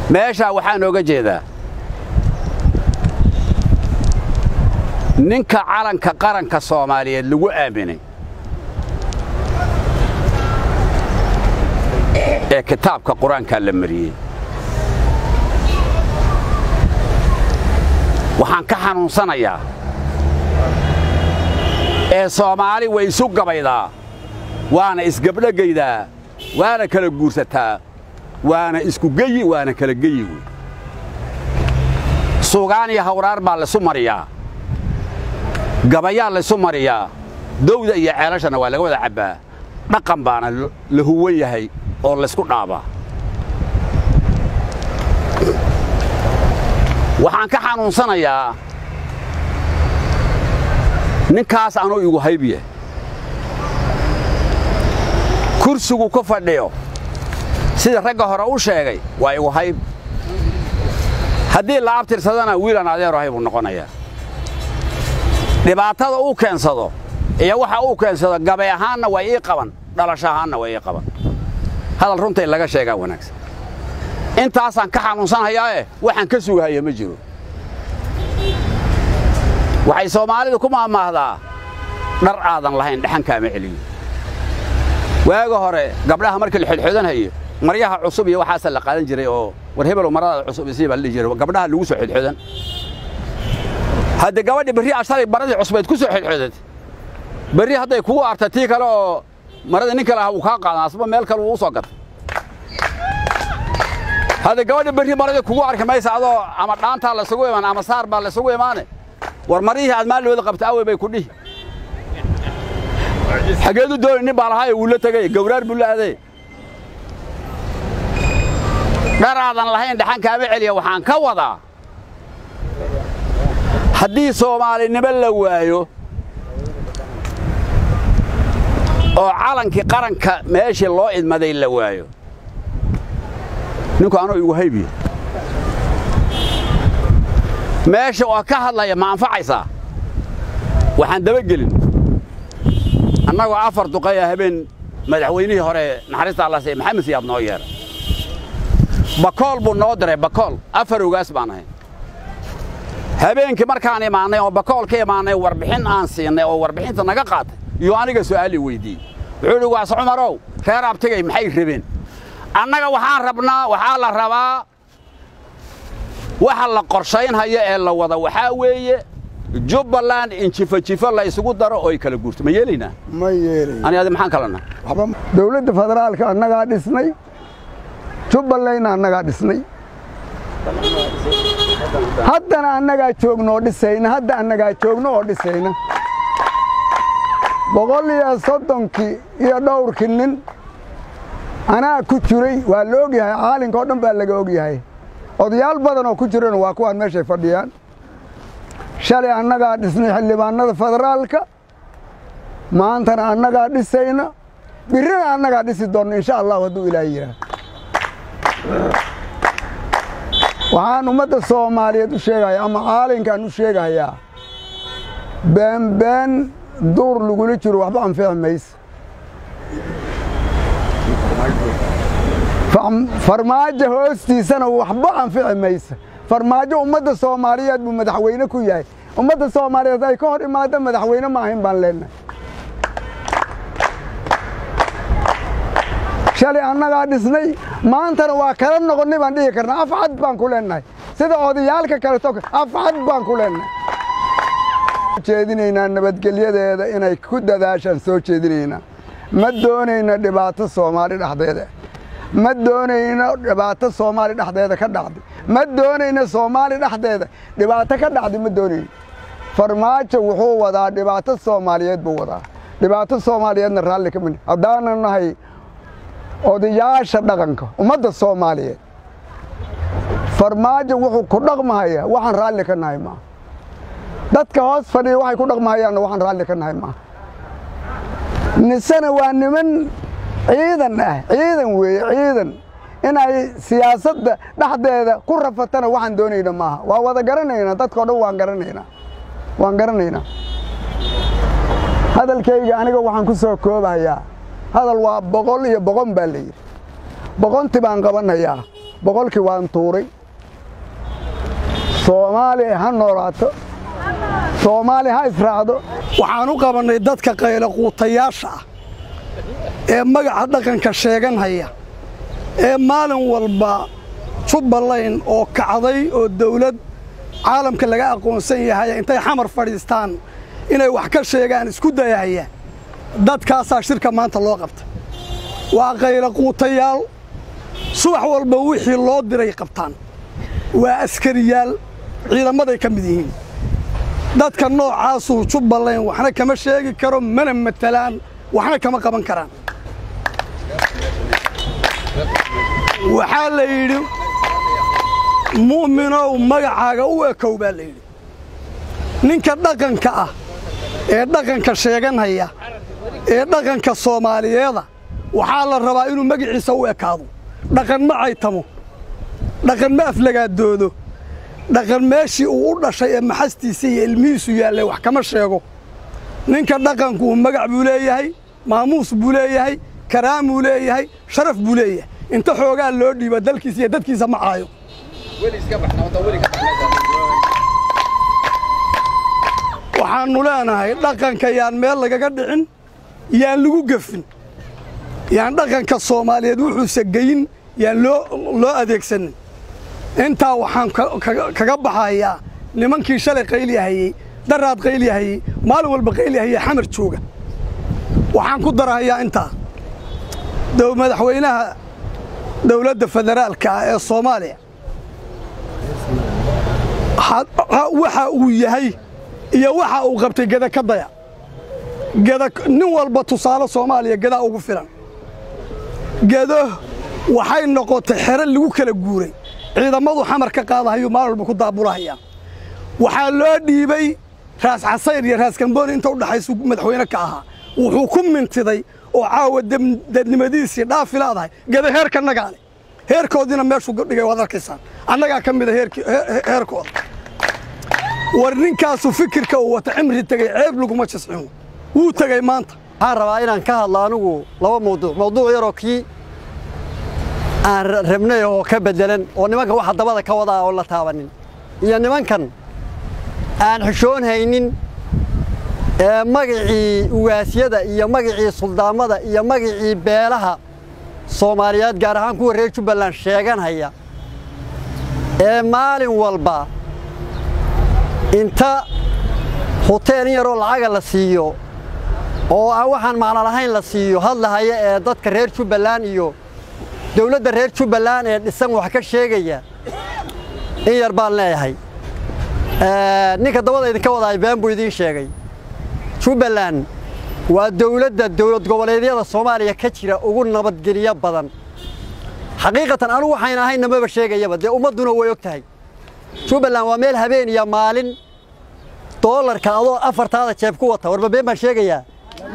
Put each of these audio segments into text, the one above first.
meesha waxaan oga jeedaa ninka calanka qaranka Soomaaliyeed lagu aaminay ee kitaabka Quraanka la mariyay waxaan ka xanuunsanayaa ee Soomaali way isu gabaydaa waana isgabdhagaydaa waana kala guursataa waana isku geeyi waana kala geeyi suugaan iyo hawraar baa la sumariyaa gabayaa la sumariyaa dawda iyo ceelashana waa laga wada cabaa dhaqan baana la huwan yahay oo la isku dhaaba waxaan ka xanuunsanayaa ninkaas anoo igu haybiye kursigu ku fadhiyo sida ragga hore u sheegay waa igu hayb haddii la abtirsadana wiilan adeero hayb u noqonaya dhibaatada uu keensado iyo waxa uu keensado gabay ahaanna way ii qaban dhalasho ahaanna way ii qaban hadal runtii laga sheegaa wanaagsan intaasaan ka xanuunsanayaa waxaan ka sugahay ma jiro waxay Soomaalidu ku maamaahdaa dhar aadan lahayn dhaxanka ma celiyo waaga hore gabdhaha markii la xilxidanayo maryaha cusub iyo waxa la qaadan jiray oo war hebel marada cusub isii baa la jiray gabdhaha lagu soo xilxidan hadda gabadhi bari asari baradii cusbeed ku soo xilxidan bari haday kugu artay kale oo marada nin kale uu ka qaadan asba meel kale uu soo gatay هذا جواد بري مرة كوار كما يساعدوا أما دانتا لا سوي مان أما صار بال سوي مانه ورمريه المال اللي قبت أوي بيكونه حاجات الدور إني بالهاي ولا تجي جورار بولا هذا نرى هذا الحين دحين كابع عليه وحان كوضع حديث سومالي نبل وايو أو علنك قرنك ماشي الله إذ ما ذي وايو نكو أنا يوهيبي ماشي وكهل لا ما أنفعيسا وحن دبجلين أنا وعفر تقيا هبين مدحويني هراء نحرست على سي محمد سياد نوير بقول بنودر بقول أفر وجاس معناه هبين كمركاني معناه وبقول كي معناه وربحين أنسين أو وربحين تنققات يوانيك سؤالي ويدي علو واسع عمرو خير أبتجي محي ربين أنا وحان ربنا وحال الربا وحال القرشين هي إلا وضع وحاوي جبلان إن شف الله يسقط درا أو يكلا جورت ما يلينا ما يلي أنا هذا محن كلنا دولة فدرال كأننا قاعد إسناي جبلان أنا قاعد إسناي حتى أنا قاعد شوق نودي سينا حتى أنا قاعد شوق نودي سينا بقول يا صدقك يا دور كنن أنا كتيري واللوجي هاي عالين كودم باللوجي هاي أضيال بدن أو كتيرين واقوان ماشي فديان شالي أنا قاعد نسني حلي بانا فدرالك ما أنت أنا قاعد نسينا بيرنا أنا قاعد نسيدون إن شاء الله ودو إلهي وعن أمة الصومالية تشيء أما عالين كانوا شيء هيا بين دور لقولي تروح وحبان فيها ميس فرماجة هوستي سنة وحبان فيها ميس فرماجة أمة الصومالية بمدحوينة كوياي أمة الصومالية ذا يكون إمادة مدحوينة ما هم بان لنا شالي أنا قاعد نسني ما أنت رواكرن نقولني بندي كرنا أفعد بان كلنا سيدا أوديالك كرتوك أفعد بان كلنا جيدينينا نبت كلية ده إنا يكود داشان سو جيدينينا ما دونينا دبعت الصومالي لحظة ما دونينا دبعت الصومالي لحظة كدعدي ما دونينا الصومالي لحظة دبعت كدعدي ما دونين فرماج وهو وضع دبعت الصوماليات بوضع دبعت الصوماليات نرحل كمن أدانا نهاي أودياش دقنك ومد الصوماليات فرماج وهو كدق مايا وحن رالي كناي ما dadka hoos fadhiyo waxay ku dhaqmayaan waxaan raali ka nahay ma nisana waa niman ciidan weey ciidan inay siyaasadda dhaxdeeda ku rafatana waxaan doonayna maaha waa wada garanayna dadka oo dhan waan garanayna hadalkayga aniga waxaan ku soo koobayaa hadal waa boqol iyo boqon baa la yiri boqonti baan qabanayaa boqolkii waan tuuray Soomaali ha noolaato Soomaali ha israacdo waxaan u qabanay dadka qaylo quutayaasha ah ee magaca dhaqanka sheegan haya ee maalin walba Jubbaland oo kacday oo dawlad caalamka laga aqoonsan yahay intay xamar fadhiistaan inay wax ka sheegaan isku dayahaya dadkaas shirka maanta loo qabtay waa qaylo quutayaal subax walba wixii loo diray qabtaan waa askariyaal ciidamaday ka mid yihiin dadka noocaas oo Jubbaland waxna kama sheegi karo mana matalaan waxna kama qaban karaan waxa la yiri muuminow magacaaga u ekow baa la yiri ninka dhaqanka ah ee dhaqanka sheeganaya ee dhaqanka Soomaaliyeed waxa la rabaa inuu magaciisa u ekaado dhaqan ma aytamo dhaqan ma aflagaadoodo dhaqan meeshii uu u dhashay ee maxastiisa iyo ilmihiisu yaalay wax kama sheego ninka dhaqanku magac buu leeyahay maamuus buu leeyahay karaam buu leeyahay sharaf buu leeyahay inta xoogaa loo dhiibo dalkiisa iyo dadkiisa ma aayo waxaanu leenahay dhaqanka yaan meel lagaga dhicin yaan lagu gafin yaan dhaqanka Soomaaliyeed wuxuu sageyn yaan loo adeegsan inta waxaan kaga baxayaa nimankii shalay qayliyahayay daraad qayliyahayay maalin walba qayliyahayay xamar jooga waxaan ku darahayaa inta madaxweynaha dawladda federaalka ee Soomaaliya waxa uu yahay iyo waxa uu qabtay gada ka daya gada nin walba tusaale Soomaaliya gada ugu filan gado waxay noqotay xeran lagu kala guuray ciidamadu xamar ka qaadahayo maal walba ku daabulahaya waxa loo dhiibay raas Xasayr iyo raas Kamboon inta u dhaxayso madaxweyne ka ahaa wuxuu ku mintiday oo caawa dadnimadiisii dhaafilaadahay gada heerka nagaale heerkoodina meeshu dhigay wad arkaysan annaga ka mid ah heerkooda warninkaasu fikirka uu wata cimri tagay ceeb lagu ma jiscin wuu tagay maanta waxaan rabaa inaan ka hadlo anigu laba mowduuc yar oo kii aan rabnay oo ka bedelan oo nimanka waxa dabada ka wada oo la taabanin iyo nimankan aan xishoon haynin magacii ugaasiyada iyo magacii suldaamada iyo magacii beelaha Soomaaliyeed gaar ahaan kuwa reer Jubbaland sheeganaya maalin walba inta hotel yar oo lacag la siiyo oo waxaan macna lahayn la siiyo hadlahaya ee dadka reer Jubbaland iyo dawladda reer Jubbaland ee dhisan wax ka sheegaya in yar baan leeyahay ninka dabada idinka wadaay been buu idin sheegay Jubbaland waa dawlad goboleedyada Soomaaliya ka jira ugu nabadgeliya badan xaqiiqatan anu waxaan ahayn nababa sheegayaba de ummaduna way ogtahay Jubbaland waa meel habeen iyo maalin dollarka adoo afartaada jeeb ku wata warba been baan sheegaya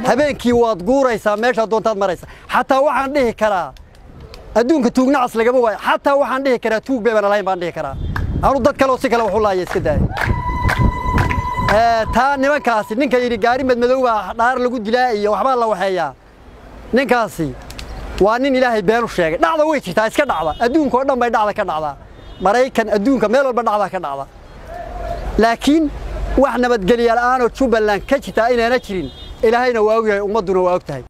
habeenkii waad guuraysaa meesha doontaad maraysaa xataa waxaan dhihi karaa adduunka tuugnaas laga ma waayo xataa waxaan dhihi karaa tuug been lahayn baan dhihi karaa anu dad kale oo si kale wax u laayay iska daay taa nimankaasi ninka yiri gaari madmadow ah dhaar lagu dilaa iyo waxba la waxeeyaa ninkaasi waa nin Ilaahay been u sheegay dhacdo way jirtaa iska dhacda adduunka oo dhan bay dhacda ka dhacda Mareykan adduunka meel walba dhacda ka dhacda laakiin wax nabadgeliya la'aan oo Jubbaland ka jirta inaana jirin Ilaahayna waa ogyahay ummaduna waa ogtahay